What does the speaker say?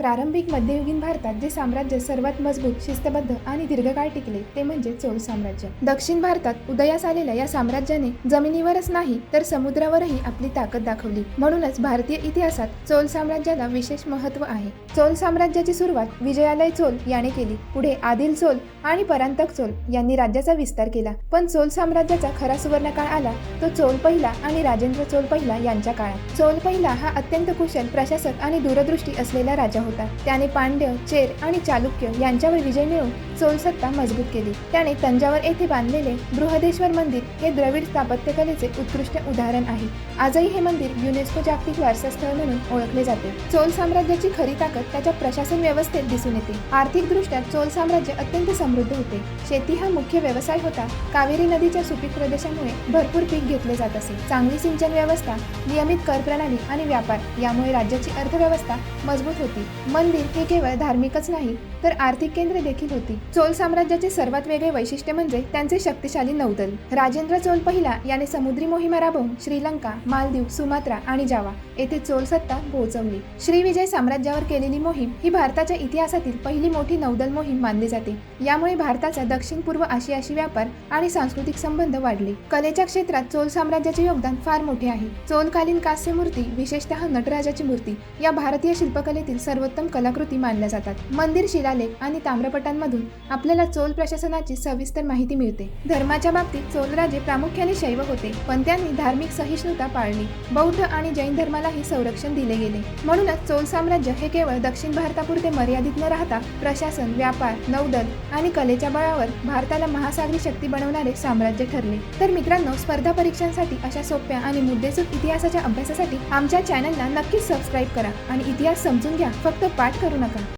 प्रारंभिक मध्ययुगीन भारतात जे साम्राज्य सर्वात मजबूत, शिस्तबद्ध आणि दीर्घकाळ टिकले ते म्हणजे चोल साम्राज्य। दक्षिण भारतात उदयास आलेल्या या साम्राज्याने जमिनीवरच नाही तर समुद्रावरही आपली ताकद दाखवली। म्हणूनच भारतीय इतिहासात चोल साम्राज्याला विशेष महत्त्व आहे। चोल साम्राज्याची सुरुवात विजयालय चोल याने केली। पुढे आदिल चोल आणि परांतक चोल यांनी राज्याचा विस्तार केला। पण चोल साम्राज्याचा खरा सुवर्णकाळ आला तो चोल पहिला आणि राजेंद्र चोल पहिला यांच्या काळात। चोल पहिला हा अत्यंत कुशल प्रशासक आणि दूरदृष्टी असलेला राजा होता। त्याने पांड्य, चेर आणि चालुक्य यांच्यावर विजय मिळवून चोल सत्ता मजबूत केली। त्याने तंजावर येथे बांधलेले बृहदेश्वर मंदिर हे द्रविड स्थापत्यकलेचे उत्कृष्ट उदाहरण आहे। आजही हे मंदिर युनेस्को जागतिक वारसा स्थळ म्हणून ओळखले जाते। चोल साम्राज्याची खरी ताकद त्याच्या प्रशासन व्यवस्थेत दिसून येते। आर्थिकदृष्ट्या चोल साम्राज्य अत्यंत समृद्ध होते। शेती हा मुख्य व्यवसाय होता। कावेरी नदीच्या सुपीक प्रदेशामुळे भरपूर पीक घेतले जात असे। चांगली सिंचन व्यवस्था, नियमित कर प्रणाली आणि व्यापार यामुळे राज्याची अर्थव्यवस्था मजबूत होती। मंदिर हे केवळ धार्मिकच नाही तर आर्थिक केंद्र देखील होती। चोल साम्राज्याचे सर्वात वेगळे वैशिष्ट्य म्हणजे त्यांचे शक्तिशाली नौदल। राजेंद्र चोल पहिला याने समुद्री मोहिमा राबवून श्रीलंका, मालदीव, सुमात्रा आणि जावा येथे चोल सत्ता पोहोचवली। श्रीविजय साम्राज्यावर केलेली मोहीम ही भारताच्या इतिहासातील पहिली मोठी नौदल मोहीम मानली जाते। यामुळे भारताचा दक्षिण पूर्व आशियाशी व्यापार आणि सांस्कृतिक संबंध वाढले। कलेच्या क्षेत्रात चोल साम्राज्याचे योगदान फार मोठे आहे। चोलकालीन कास्य मूर्ती, विशेषतः नटराजाची मूर्ती या भारतीय शिल्पकलेतील सर्वोत्तम कलाकृती मानल्या जातात। मंदिर, शिलालेख आणि ताम्रपटांमधून आपल्याला चोल प्रशासनाची सविस्तर माहिती मिळते। धर्माच्या बाबतीत चोल राजे प्रामुख्याने शैव होते, पण त्यांनी धार्मिक सहिष्णुता पाळली। बौद्ध आणि जैन धर्मालाही संरक्षण दिले गेले। म्हणूनच चोल साम्राज्य हे केवळ दक्षिण भारतापुरते मर्यादित न राहता प्रशासन, व्यापार, नौदल आणि कलेच्या बळावर भारताला महासागरी शक्ती बनवणारे साम्राज्य ठरले। तर मित्रांनो, स्पर्धा परीक्षांसाठी अशा सोप्या आणि मुद्देसूद इतिहासाच्या अभ्यासासाठी आमच्या चॅनलला नक्कीच सबस्क्राईब करा आणि इतिहास समजून घ्या, फक्त पाठ करू नका।